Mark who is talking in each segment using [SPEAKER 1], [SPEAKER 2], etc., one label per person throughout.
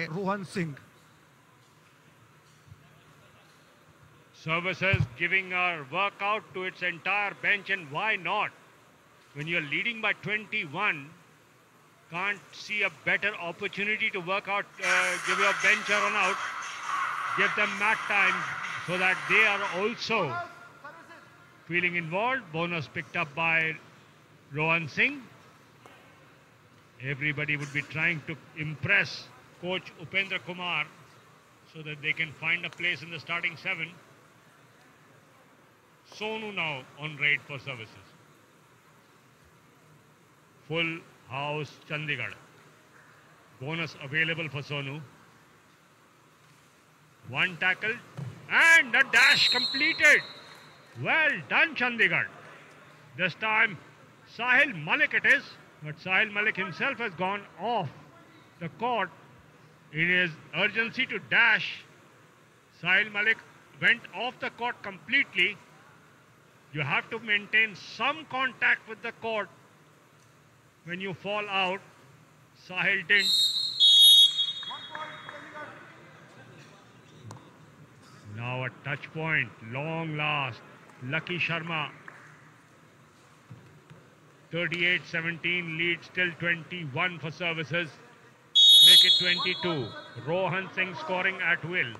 [SPEAKER 1] Rohan Singh.
[SPEAKER 2] Services giving a workout to its entire bench, and why not? When you're leading by 21, can't see a better opportunity to work out, give your bench a run out, give them mat time so that they are also feeling involved. Bonus picked up by Rohan Singh. Everybody would be trying to impress coach Upendra Kumar so that they can find a place in the starting 7. Sonu now on raid for services. Full house Chandigarh. Bonus available for Sonu. One tackle and the dash completed. Well done, Chandigarh. This time Sahil Malik it is, but Sahil Malik himself has gone off the court in his urgency to dash. Sahil Malik went off the court completely. You have to maintain some contact with the court when you fall out. Sahil didn't. Now a touch point, long last. Lucky Sharma. 38-17, lead still 21 for services. Make it 22. Rohan Singh scoring at will.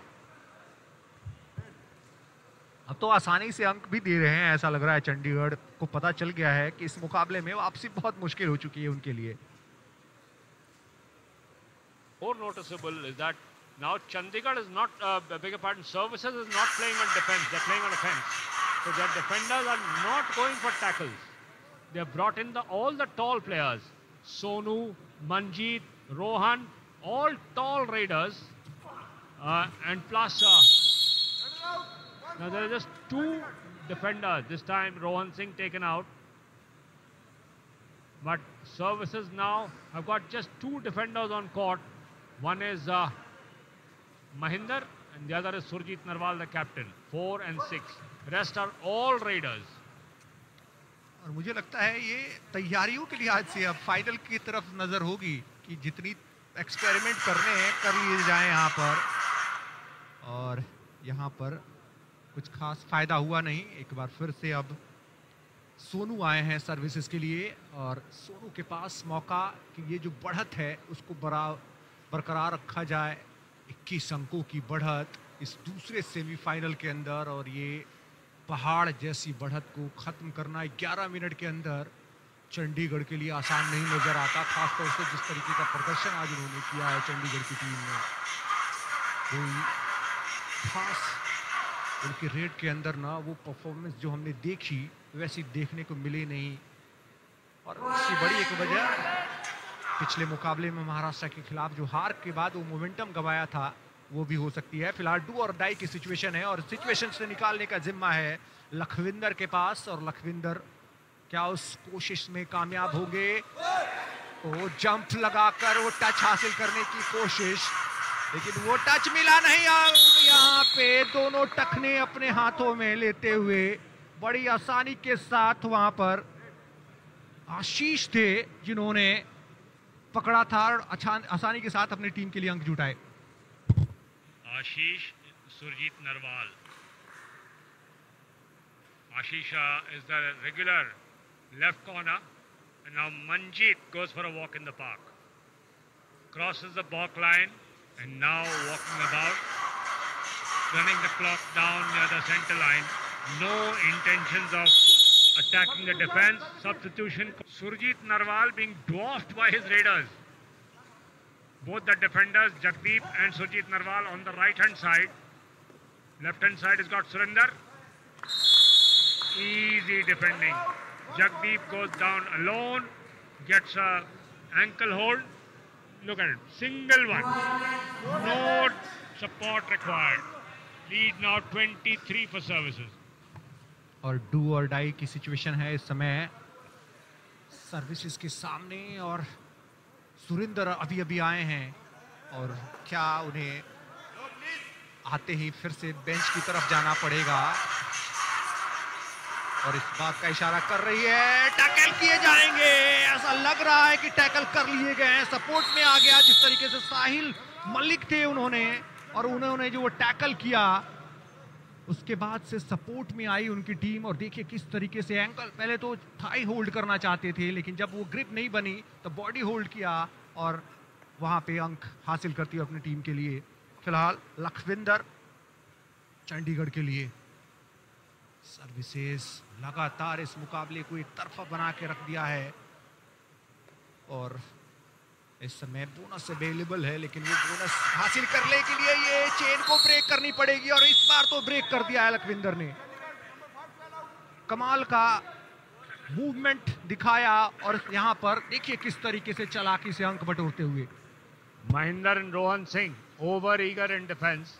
[SPEAKER 1] अब तो आसानी से अंक भी दे रहे हैं, ऐसा लग रहा है चंडीगढ़ को पता चल गया है कि इस मुकाबले में वापसी बहुत मुश्किल हो चुकी है उनके लिए।
[SPEAKER 2] More noticeable is that now Chandigarh is not, beg your pardon, services is not playing on defense, they're playing on offense. So their defenders are not going for tackles. They have brought in all the tall players. Sonu, Manjeet, Rohan, all tall raiders, and plus now there are just 2 defenders. This time Rohan Singh taken out. But services now have got just 2 defenders on court. One is Mahinder and the other is Surjit Narwal, the captain. 4 and 6. Rest are all raiders.
[SPEAKER 1] और मुझे लगता है ये तैयारियों के लिहाज से अब फाइनल की तरफ नजर होगी कि जितनी एक्सपेरिमेंट करने हैं कर लिए जाएं यहाँ पर, और यहाँ पर कुछ खास फायदा हुआ नहीं। एक बार फिर से अब सोनू आए हैं सर्विसेज के लिए, और सोनू के पास मौका कि ये जो बढ़त है उसको बरकरार रखा जाए। 21 अंकों की बढ़त इस दूसरे सेमीफाइनल के अंदर, और ये पहाड़ जैसी बढ़त को ख़त्म करना 11 मिनट के अंदर चंडीगढ़ के लिए आसान नहीं नज़र आता, खासतौर से जिस तरीके का प्रदर्शन आज उन्होंने किया है चंडीगढ़ की टीम ने। कोई खास उनके रेड के अंदर ना वो परफॉर्मेंस जो हमने देखी वैसी देखने को मिली नहीं, और इसकी बड़ी एक वजह पिछले मुकाबले में महाराष्ट्र के खिलाफ जो हार के बाद वो मोमेंटम गंवाया था वो भी हो सकती है। फिलहाल डू और डाई की सिचुएशन है, और सिचुएशन से निकालने का जिम्मा है लखविंदर के पास, और लखविंदर क्या उस कोशिश में कामयाब होंगे? वो जंप लगाकर वो टच हासिल करने की कोशिश, लेकिन वो टच मिला नहीं। और यहाँ पे दोनों टखने अपने हाथों में लेते हुए बड़ी आसानी के साथ वहां पर आशीष थे जिन्होंने पकड़ा था और आसानी के साथ अपनी टीम के लिए अंक जुटाए।
[SPEAKER 2] Ashish, Surjit Narwal. Ashish is the regular left corner, and now Manjeet goes for a walk in the park. Crosses the balk line and now walking about, running the clock down near the center line. No intentions of attacking the defense. Substitution, Surjit Narwal being dwarfed by his raiders. Both the defenders, Jagdeep and Surjit Narwal, on the right-hand side. Left-hand side has got Surinder. Easy defending. Jagdeep goes down alone, gets a ankle hold. Look at it, single one. No support required. Lead now 23 for services.
[SPEAKER 1] और do और die की situation है इस समय services के सामने, और सुरिंदर अभी अभी आए हैं, और क्या उन्हें आते ही फिर से बेंच की तरफ जाना पड़ेगा? और इस बात का इशारा कर रही है टैकल किए जाएंगे। ऐसा लग रहा है कि टैकल कर लिए गए हैं। सपोर्ट में आ गया जिस तरीके से साहिल मलिक थे उन्होंने जो वो टैकल किया उसके बाद से सपोर्ट में आई उनकी टीम। और देखिए किस तरीके से एंकल, पहले तो थाई होल्ड करना चाहते थे लेकिन जब वो ग्रिप नहीं बनी तो बॉडी होल्ड किया और वहां पे अंक हासिल करती है अपनी टीम के लिए। फिलहाल लखविंदर चंडीगढ़ के लिए सर्विसेज लगातार इस मुकाबले को एक तरफा बना के रख दिया है और इस समय बोनस अवेलेबल है लेकिन वो बोनस हासिल करने के लिए ये चेन को ब्रेक करनी पड़ेगी और इस बार तो ब्रेक कर दिया है लखविंदर ने। कमाल का मूवमेंट दिखाया और यहाँ पर देखिए किस तरीके से चालाकी से अंक बटोरते हुए
[SPEAKER 2] Mahinder and Rohan Singh over eager in defense.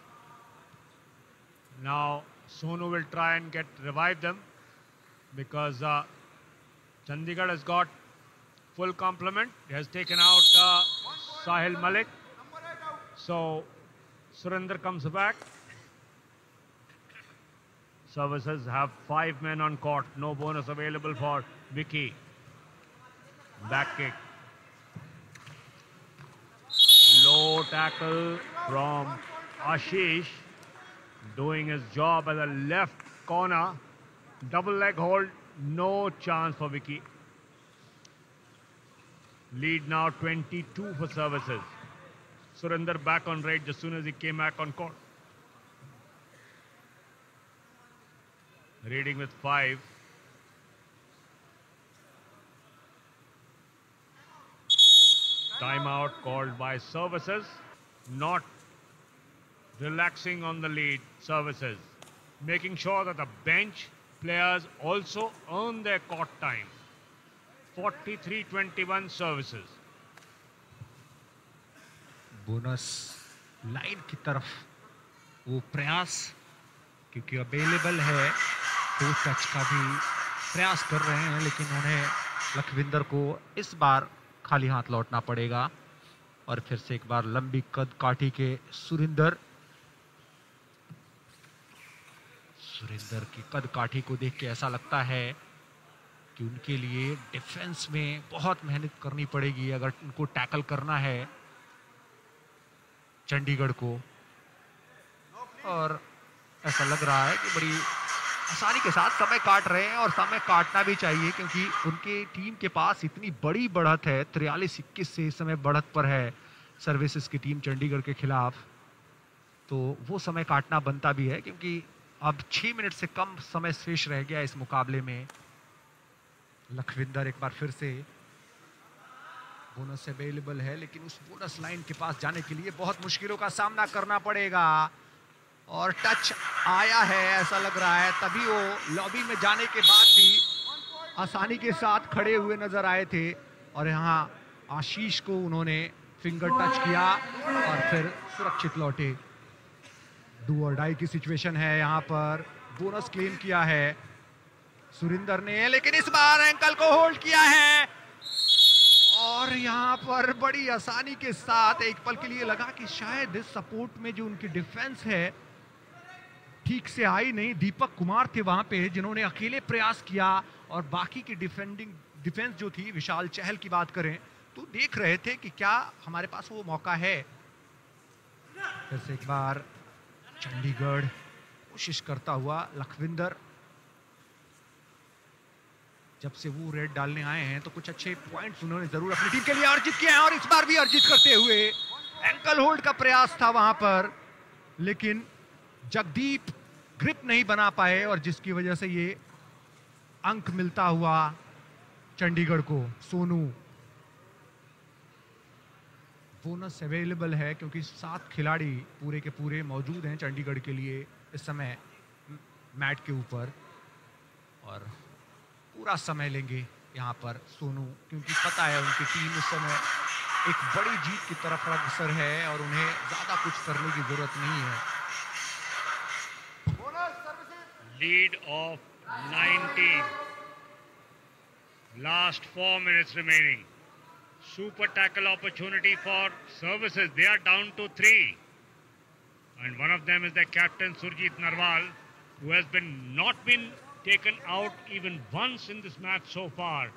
[SPEAKER 2] Now Sonu will try and revive them because Chandigarh has got full complement. He has taken out Sahil Malik. So Surinder comes back. Services have 5 men on court. No bonus available for Vicky. Back kick. Low tackle from Ashish. Doing his job at the left corner. Double leg hold. No chance for Vicky. Lead now 22 for services. Surinder back on rage as soon as he came back on court. Reading with 5. Timeout called by services. Not relaxing on the lead, services. Making sure that the bench players also earn their court time. 43-21 services.
[SPEAKER 1] Bonus line की तरफ वो प्रयास क्योंकि available है तो touch का भी प्रयास कर रहे हैं लेकिन उन्हें लखविंदर को इस बार खाली हाथ लौटना पड़ेगा। और फिर से एक बार लंबी कद काठी के सुरिंदर की कद काठी को देख के ऐसा लगता है कि उनके लिए डिफेंस में बहुत मेहनत करनी पड़ेगी अगर उनको टैकल करना है चंडीगढ़ को। और ऐसा लग रहा है कि बड़ी आसानी के साथ समय काट रहे हैं और समय काटना भी चाहिए क्योंकि उनके टीम के पास इतनी बड़ी बढ़त है। 43-21 से इस समय बढ़त पर है सर्विसेज की टीम चंडीगढ़ के खिलाफ। तो वो समय काटना बनता भी है क्योंकि अब 6 मिनट से कम समय शेष रह गया इस मुकाबले में। लखविंदर एक बार फिर से बोनस अवेलेबल है लेकिन उस बोनस लाइन के पास जाने के लिए बहुत मुश्किलों का सामना करना पड़ेगा। और टच आया है ऐसा लग रहा है, तभी वो लॉबी में जाने के बाद भी आसानी के साथ खड़े हुए नजर आए थे। और यहाँ आशीष को उन्होंने फिंगर टच किया और फिर सुरक्षित लौटे। डू और डाई की सिचुएशन है यहाँ पर। बोनस क्लेम किया है सुरिंदर ने लेकिन इस बार एंकल को होल्ड किया है और यहाँ पर बड़ी आसानी के साथ एक पल के लिए लगा कि शायद इस सपोर्ट में जो उनकी डिफेंस है ठीक से आई नहीं। दीपक कुमार थे वहां पे जिन्होंने अकेले प्रयास किया और बाकी की डिफेंस जो थी, विशाल चहल की बात करें तो देख रहे थे कि क्या हमारे पास वो मौका है। फिर से एक बार चंडीगढ़ कोशिश करता हुआ लखविंदर। जब से वो रेड डालने आए हैं तो कुछ अच्छे पॉइंट्स उन्होंने जरूर अपनी टीम के लिए अर्जित किए हैं और इस बार भी अर्जित करते हुए एंकल होल्ड का प्रयास था वहां पर लेकिन जगदीप ग्रिप नहीं बना पाए और जिसकी वजह से ये अंक मिलता हुआ चंडीगढ़ को। सोनू बोनस अवेलेबल है क्योंकि 7 खिलाड़ी पूरे के पूरे मौजूद हैं चंडीगढ़ के लिए इस समय मैट के ऊपर और पूरा समय लेंगे यहाँ पर सोनू क्योंकि पता है उनकी टीम इस समय एक बड़ी जीत की तरफ अग्रसर है और उन्हें ज्यादा कुछ करने की जरूरत नहीं है।
[SPEAKER 2] Lead of 19. Last 4 minutes remaining. Super tackle opportunity for services. They are down to 3. And one of them is their captain Surjit Narwal, who has not been taken out even once in this match so far,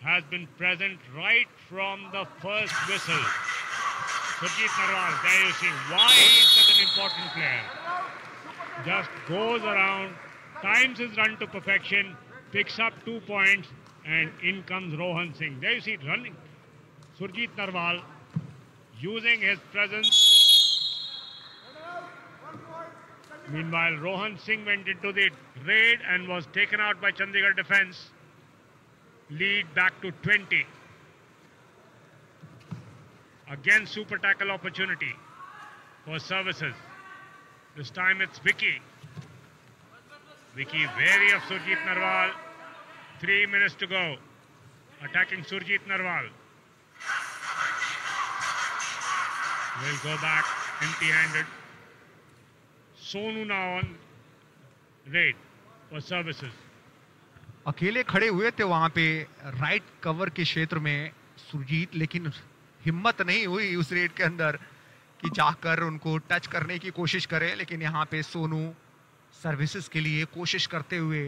[SPEAKER 2] has been present right from the first whistle. Surjit Narwal, there you see why he is such an important player. Just goes around, times his run to perfection, picks up 2 points, and in comes Rohan Singh. There you see running. Surjit Narwal using his presence. Meanwhile, Rohan Singh went into the raid and was taken out by Chandigarh defence. Lead back to 20. Again, super tackle opportunity for services. This time it's Vicky. Vicky wary of Surjit Narwal. 3 minutes to go. Attacking Surjit Narwal. Will go back empty-handed. Sonu now on raid for services.
[SPEAKER 1] अकेले खड़े हुए थे वहां पे right cover के क्षेत्र में सुरजीत, लेकिन हिम्मत नहीं हुई उस रेड के अंदर कि जाकर उनको टच करने की कोशिश करें। लेकिन यहाँ पे सोनू सर्विसेज के लिए कोशिश करते हुए